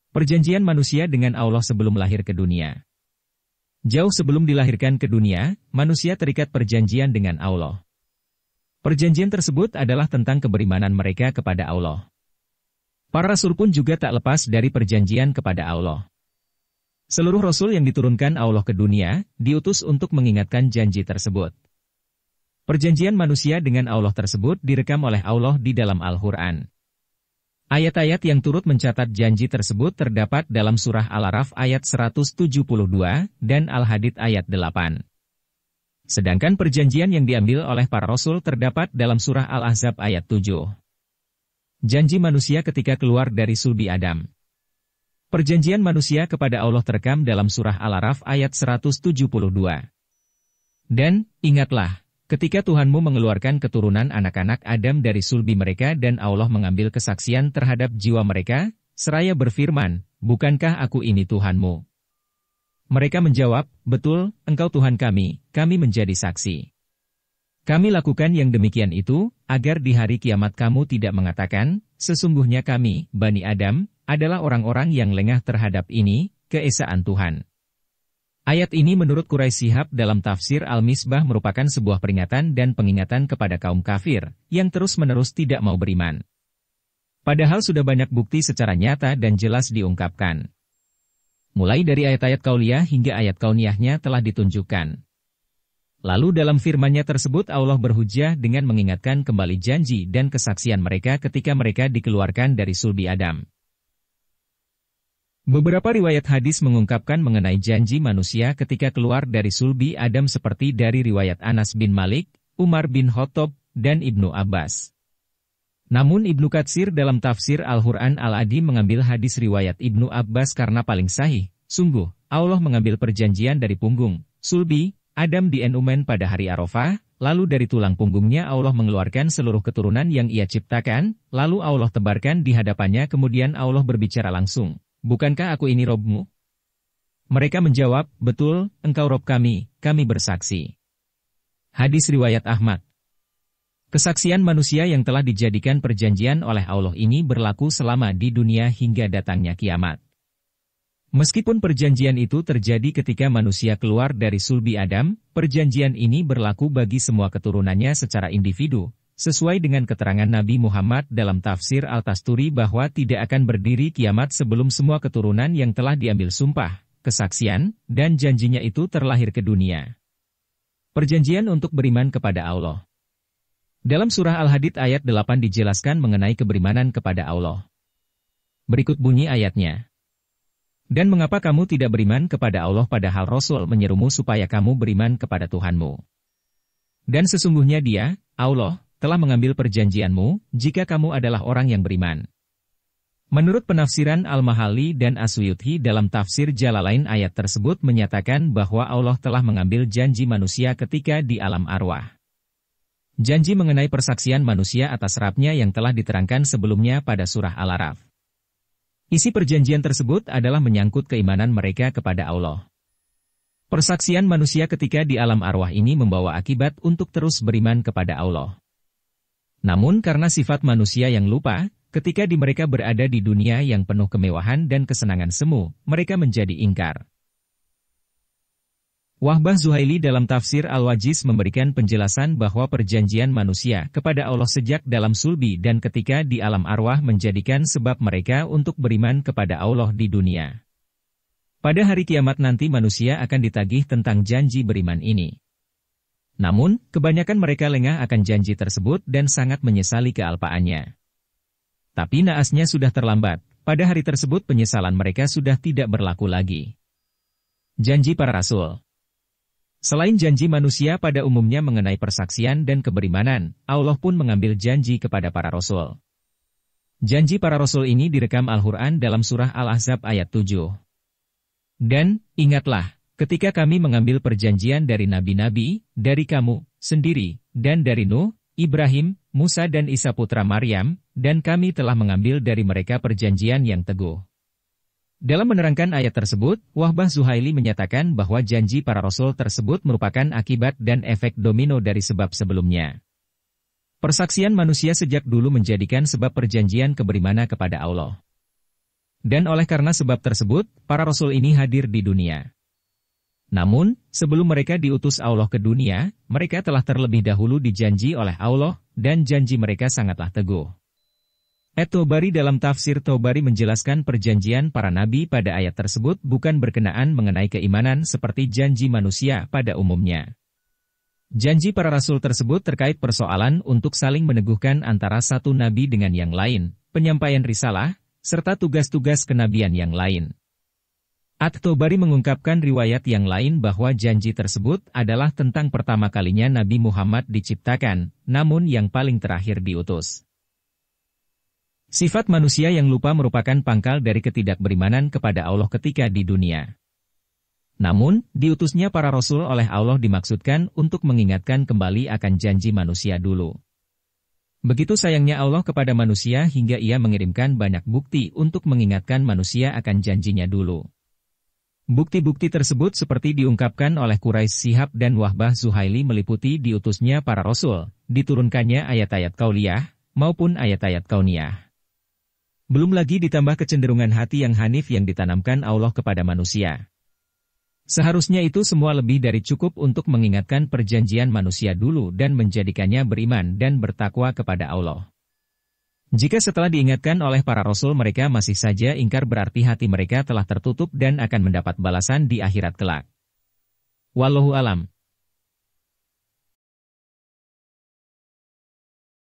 Perjanjian manusia dengan Allah sebelum lahir ke dunia. Jauh sebelum dilahirkan ke dunia, manusia terikat perjanjian dengan Allah. Perjanjian tersebut adalah tentang keberimanan mereka kepada Allah. Para rasul pun juga tak lepas dari perjanjian kepada Allah. Seluruh rasul yang diturunkan Allah ke dunia, diutus untuk mengingatkan janji tersebut. Perjanjian manusia dengan Allah tersebut direkam oleh Allah di dalam Al-Quran. Ayat-ayat yang turut mencatat janji tersebut terdapat dalam surah Al-Araf ayat 172 dan Al-Hadid ayat 8. Sedangkan perjanjian yang diambil oleh para rasul terdapat dalam surah Al-Ahzab ayat 7. Janji manusia ketika keluar dari sulbi Adam. Perjanjian manusia kepada Allah terekam dalam surah Al-Araf ayat 172. Dan, ingatlah, ketika Tuhanmu mengeluarkan keturunan anak-anak Adam dari sulbi mereka dan Allah mengambil kesaksian terhadap jiwa mereka, seraya berfirman, bukankah aku ini Tuhanmu? Mereka menjawab, betul, engkau Tuhan kami menjadi saksi. Kami lakukan yang demikian itu, agar di hari kiamat kamu tidak mengatakan, sesungguhnya kami, Bani Adam, adalah orang-orang yang lengah terhadap ini, keesaan Tuhan. Ayat ini menurut Quraisy Shihab dalam tafsir Al-Misbah merupakan sebuah peringatan dan pengingatan kepada kaum kafir, yang terus-menerus tidak mau beriman. Padahal sudah banyak bukti secara nyata dan jelas diungkapkan. Mulai dari ayat-ayat kauliyah hingga ayat kauniyahnya telah ditunjukkan. Lalu dalam firman-Nya tersebut Allah berhujjah dengan mengingatkan kembali janji dan kesaksian mereka ketika mereka dikeluarkan dari sulbi Adam. Beberapa riwayat hadis mengungkapkan mengenai janji manusia ketika keluar dari sulbi Adam seperti dari riwayat Anas bin Malik, Umar bin Khattab, dan Ibnu Abbas. Namun Ibnu Katsir dalam tafsir Al-Quran Al-Adi mengambil hadis riwayat Ibnu Abbas karena paling sahih. Sungguh, Allah mengambil perjanjian dari punggung, sulbi, Adam di Enumen pada hari Arafah, lalu dari tulang punggungnya Allah mengeluarkan seluruh keturunan yang Ia ciptakan, lalu Allah tebarkan di hadapannya kemudian Allah berbicara langsung. Bukankah aku ini Robmu? Mereka menjawab, betul, engkau Rob kami bersaksi. Hadis riwayat Ahmad. Kesaksian manusia yang telah dijadikan perjanjian oleh Allah ini berlaku selama di dunia hingga datangnya kiamat. Meskipun perjanjian itu terjadi ketika manusia keluar dari sulbi Adam, perjanjian ini berlaku bagi semua keturunannya secara individu. Sesuai dengan keterangan Nabi Muhammad dalam tafsir Al-Tasturi bahwa tidak akan berdiri kiamat sebelum semua keturunan yang telah diambil sumpah, kesaksian, dan janjinya itu terlahir ke dunia. Perjanjian untuk beriman kepada Allah. Dalam surah Al-Hadid ayat 8 dijelaskan mengenai keberimanan kepada Allah. Berikut bunyi ayatnya. Dan mengapa kamu tidak beriman kepada Allah padahal Rasul menyerumu supaya kamu beriman kepada Tuhanmu? Dan sesungguhnya Dia, Allah, telah mengambil perjanjianmu, jika kamu adalah orang yang beriman. Menurut penafsiran Al-Mahali dan As-Suyuti dalam tafsir Jalalain ayat tersebut menyatakan bahwa Allah telah mengambil janji manusia ketika di alam arwah. Janji mengenai persaksian manusia atas Rabb-Nya yang telah diterangkan sebelumnya pada surah Al-Araf. Isi perjanjian tersebut adalah menyangkut keimanan mereka kepada Allah. Persaksian manusia ketika di alam arwah ini membawa akibat untuk terus beriman kepada Allah. Namun karena sifat manusia yang lupa, ketika mereka berada di dunia yang penuh kemewahan dan kesenangan semu, mereka menjadi ingkar. Wahbah Zuhaili dalam tafsir Al-Wajiz memberikan penjelasan bahwa perjanjian manusia kepada Allah sejak dalam sulbi dan ketika di alam arwah menjadikan sebab mereka untuk beriman kepada Allah di dunia. Pada hari kiamat nanti manusia akan ditagih tentang janji beriman ini. Namun, kebanyakan mereka lengah akan janji tersebut dan sangat menyesali kealpaannya. Tapi naasnya sudah terlambat, pada hari tersebut penyesalan mereka sudah tidak berlaku lagi. Janji para Rasul. Selain janji manusia pada umumnya mengenai persaksian dan keberimanan, Allah pun mengambil janji kepada para Rasul. Janji para Rasul ini direkam Al-Quran dalam surah Al-Ahzab ayat 7. Dan, ingatlah, ketika kami mengambil perjanjian dari nabi-nabi, dari kamu sendiri, dan dari Nuh, Ibrahim, Musa dan Isa putra Maryam, dan kami telah mengambil dari mereka perjanjian yang teguh. Dalam menerangkan ayat tersebut, Wahbah Zuhaili menyatakan bahwa janji para rasul tersebut merupakan akibat dan efek domino dari sebab sebelumnya. Persaksian manusia sejak dulu menjadikan sebab perjanjian keberimanan kepada Allah. Dan oleh karena sebab tersebut, para rasul ini hadir di dunia. Namun, sebelum mereka diutus Allah ke dunia, mereka telah terlebih dahulu dijanji oleh Allah, dan janji mereka sangatlah teguh. At-Tabari dalam tafsir Tabari menjelaskan perjanjian para nabi pada ayat tersebut bukan berkenaan mengenai keimanan seperti janji manusia pada umumnya. Janji para rasul tersebut terkait persoalan untuk saling meneguhkan antara satu nabi dengan yang lain, penyampaian risalah, serta tugas-tugas kenabian yang lain. At-Tabari mengungkapkan riwayat yang lain bahwa janji tersebut adalah tentang pertama kalinya Nabi Muhammad diciptakan, namun yang paling terakhir diutus. Sifat manusia yang lupa merupakan pangkal dari ketidakberimanan kepada Allah ketika di dunia. Namun, diutusnya para rasul oleh Allah dimaksudkan untuk mengingatkan kembali akan janji manusia dulu. Begitu sayangnya Allah kepada manusia hingga ia mengirimkan banyak bukti untuk mengingatkan manusia akan janjinya dulu. Bukti-bukti tersebut seperti diungkapkan oleh Quraisy Shihab dan Wahbah Zuhaili meliputi diutusnya para rasul, diturunkannya ayat-ayat kauliyah, maupun ayat-ayat kauniyah. Belum lagi ditambah kecenderungan hati yang hanif yang ditanamkan Allah kepada manusia. Seharusnya itu semua lebih dari cukup untuk mengingatkan perjanjian manusia dulu dan menjadikannya beriman dan bertakwa kepada Allah. Jika setelah diingatkan oleh para rasul mereka masih saja ingkar berarti hati mereka telah tertutup dan akan mendapat balasan di akhirat kelak. Wallahu alam.